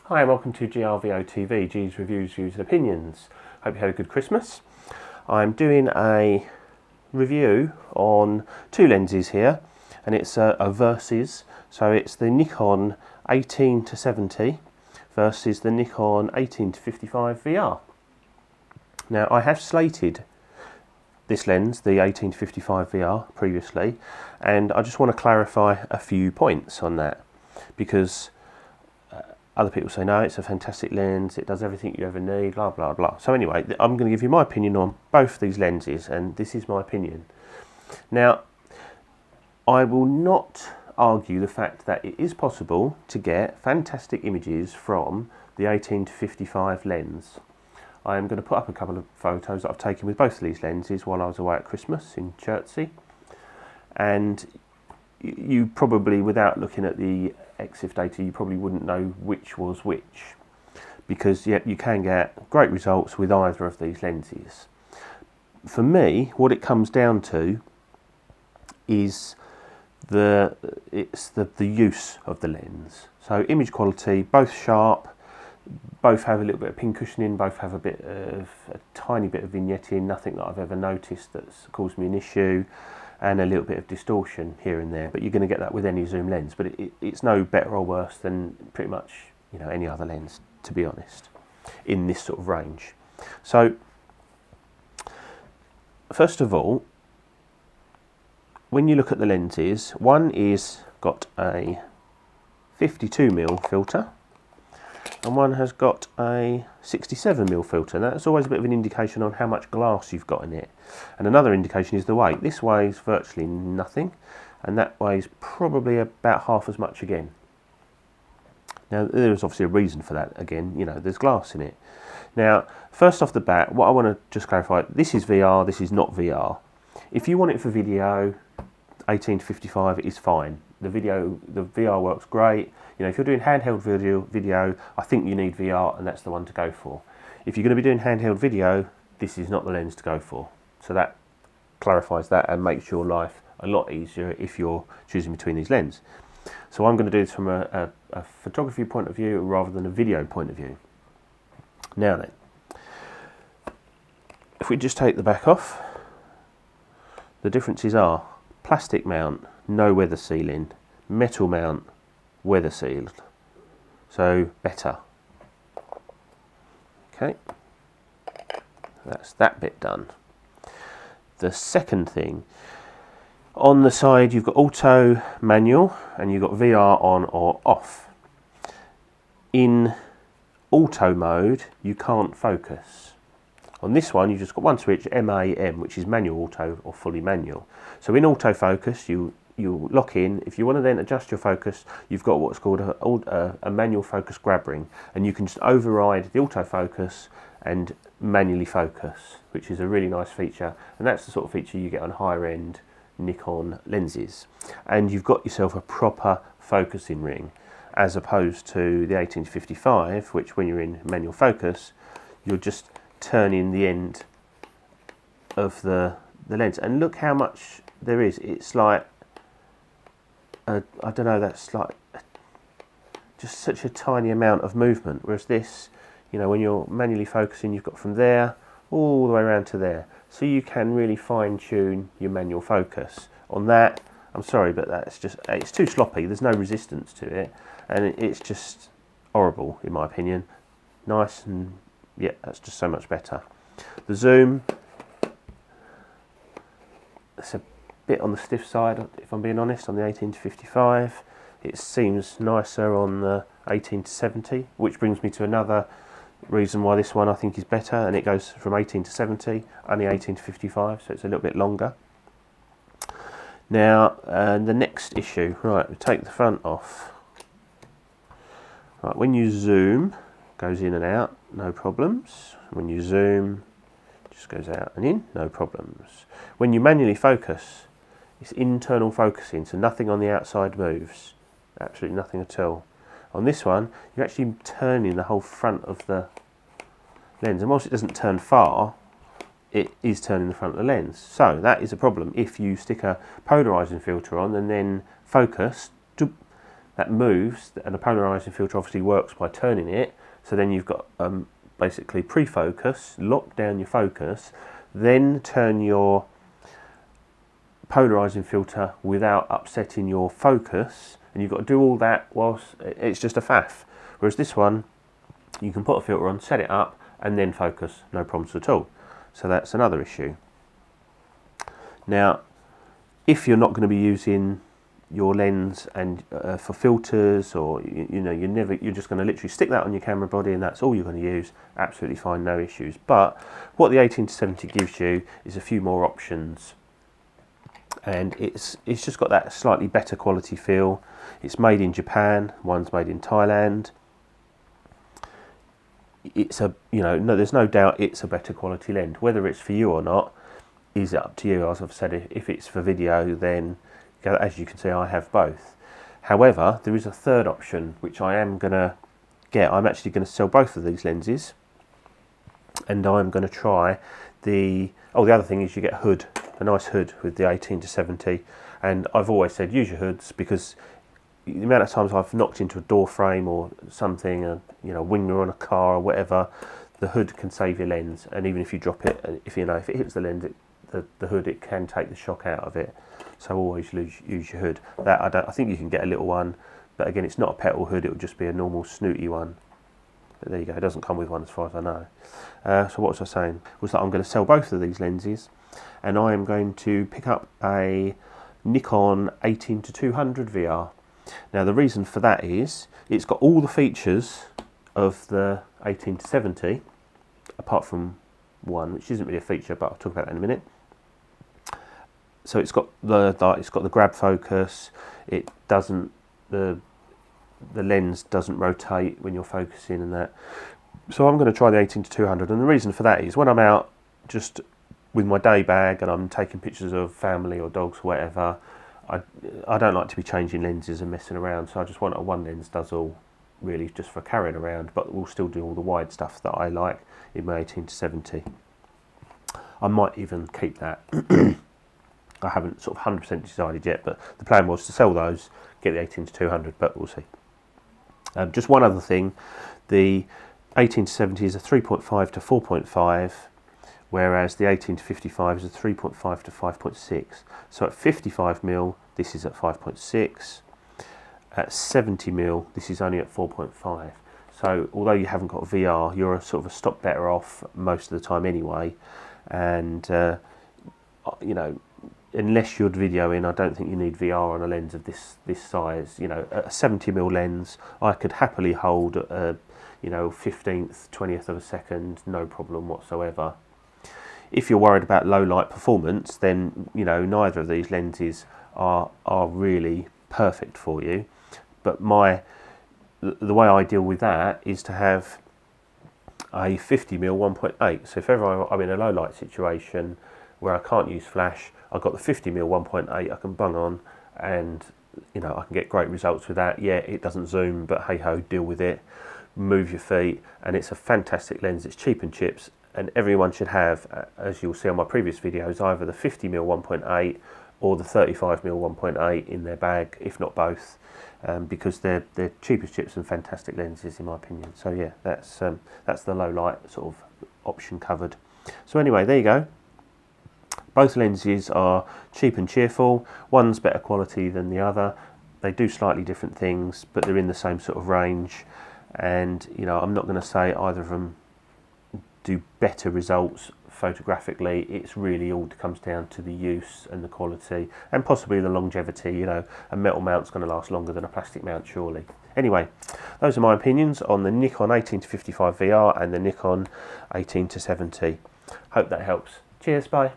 Hi and welcome to GRVO TV, G's Reviews, Views and Opinions. Hope you had a good Christmas. I'm doing a review on two lenses here, and it's a versus. So it's the Nikon 18-70 versus the Nikon 18-55 VR. Now I have slated this lens, the 18-55 VR, previously, and I just want to clarify a few points on that, because other people say, no, it's a fantastic lens, it does everything you ever need, blah, blah, blah. So anyway, I'm going to give you my opinion on both these lenses, and this is my opinion. Now, I will not argue the fact that it is possible to get fantastic images from the 18-55 lens. I am going to put up a couple of photos that I've taken with both of these lenses while I was away at Christmas in Chertsey. And you probably, without looking at the EXIF data, you probably wouldn't know which was which, because yet you can get great results with either of these lenses. For me, what it comes down to is the use of the lens. So image quality, both sharp, both have a little bit of pin cushioning, both have a tiny bit of vignetting, nothing that I've ever noticed that's caused me an issue, and a little bit of distortion here and there, but you're going to get that with any zoom lens. But it's no better or worse than pretty much any other lens, to be honest, in this sort of range. So first of all, when you look at the lenses, one is got a 52mm filter and one has got a 67mm filter. Now that's always a bit of an indication on how much glass you've got in it. And another indication is the weight. This weighs virtually nothing, and that weighs probably about half as much again. Now there is obviously a reason for that. Again, there's glass in it. Now, first off the bat, what I want to just clarify, this is VR, this is not VR. If you want it for video, 18-55 is fine. The VR works great. If you're doing handheld video, I think you need VR, and that's the one to go for. If you're going to be doing handheld video, this is not the lens to go for. So that clarifies that and makes your life a lot easier if you're choosing between these lenses. So I'm going to do this from a photography point of view rather than a video point of view. Now then, if we just take the back off, the differences are plastic mount, no weather sealing, metal mount, weather sealed. So better. Okay, that's that bit done. The second thing, on the side you've got auto, manual, and you've got VR on or off. In auto mode, you can't focus. On this one, you've just got one switch, MAM, which is manual auto or fully manual. So in autofocus, you lock in. If you want to then adjust your focus, you've got what's called a manual focus grab ring, and you can just override the autofocus and manually focus, which is a really nice feature, and that's the sort of feature you get on higher end Nikon lenses. And you've got yourself a proper focusing ring, as opposed to the 18-55, which when you're in manual focus, you're just turning the end of the lens, and look how much there is. It's like I don't know, that's like just such a tiny amount of movement, whereas this, when you're manually focusing, you've got from there all the way around to there, so you can really fine tune your manual focus. On that, I'm sorry, but it's too sloppy. There's no resistance to it, and it's just horrible in my opinion. Nice, and yeah, that's just so much better. The zoom, it's a bit on the stiff side, if I'm being honest, on the 18-55. It seems nicer on the 18-70, which brings me to another reason why this one I think is better, and it goes from 18-70, only 18-55, so it's a little bit longer. Now, the next issue, right, we take the front off. Right, when you zoom, goes in and out, no problems. When you zoom, it just goes out and in, no problems. When you manually focus, it's internal focusing, so nothing on the outside moves, absolutely nothing at all. On this one, you're actually turning the whole front of the lens, and whilst it doesn't turn far, it is turning the front of the lens. So that is a problem if you stick a polarizing filter on and then focus, that moves, and the polarizing filter obviously works by turning it. So then you've got basically pre-focus, lock down your focus, then turn your polarizing filter without upsetting your focus, and you've got to do all that whilst it's just a faff. Whereas this one, you can put a filter on, set it up, and then focus, no problems at all. So that's another issue. Now, if you're not going to be using your lens and for filters, or you're just going to literally stick that on your camera body and that's all you're going to use, absolutely fine, no issues. But what the 18-70 gives you is a few more options, and it's just got that slightly better quality feel. It's made in Japan, one's made in Thailand. It's there's no doubt it's a better quality lens. Whether it's for you or not is up to you. As I've said, if it's for video, then as you can see, I have both. However, there is a third option which I am going to get. I'm actually going to sell both of these lenses, and I'm going to try the other thing is you get a nice hood with the 18-70, and I've always said use your hoods, because the amount of times I've knocked into a door frame or something, when you're on a car or whatever, the hood can save your lens. And even if you drop it, if it hits the lens, the hood, it can take the shock out of it. So always use your hood. I think you can get a little one, but again, it's not a petal hood. It would just be a normal snooty one. But there you go. It doesn't come with one as far as I know. So what was I saying? Was that I'm going to sell both of these lenses, and I am going to pick up a Nikon 18-200 VR. Now the reason for that is it's got all the features of the 18-70, apart from one, which isn't really a feature, but I'll talk about that in a minute. So it's got the grab focus. It doesn't the lens doesn't rotate when you're focusing and that. So I'm going to try the 18-200, and the reason for that is when I'm out just with my day bag and I'm taking pictures of family or dogs or whatever, I don't like to be changing lenses and messing around, so I just want a one lens does all, really, just for carrying around, but we'll still do all the wide stuff that I like in my 18-70. I might even keep that. I haven't sort of 100% decided yet, but the plan was to sell those, get the 18-200, but we'll see. Just one other thing, the 18-70 is a 3.5 to 4.5, whereas the 18-55 is a 3.5 to 5.6. So at 55mm, this is at 5.6. At 70mm, this is only at 4.5. So although you haven't got VR, you're sort of a stop better off most of the time anyway. And unless you're videoing, I don't think you need VR on a lens of this size. A 70mm lens, I could happily hold a 15th, 20th of a second, no problem whatsoever. If you're worried about low light performance, then neither of these lenses are really perfect for you. But the way I deal with that is to have a 50mm 1.8. So if ever I'm in a low light situation where I can't use flash, I've got the 50mm 1.8 I can bung on, and I can get great results with that. Yeah, it doesn't zoom, but hey ho, deal with it. Move your feet, and it's a fantastic lens. It's cheap and chips, and everyone should have, as you'll see on my previous videos, either the 50mm 1.8 or the 35mm 1.8 in their bag, if not both, because they're cheap as chips and fantastic lenses in my opinion. So yeah, that's the low light sort of option covered. So anyway, there you go. Both lenses are cheap and cheerful. One's better quality than the other. They do slightly different things, but they're in the same sort of range. And I'm not going to say either of them do better results photographically. It's really all comes down to the use and the quality, and possibly the longevity. A metal mount's going to last longer than a plastic mount, surely. Anyway, those are my opinions on the Nikon 18-55 VR and the Nikon 18-70. Hope that helps. Cheers, bye.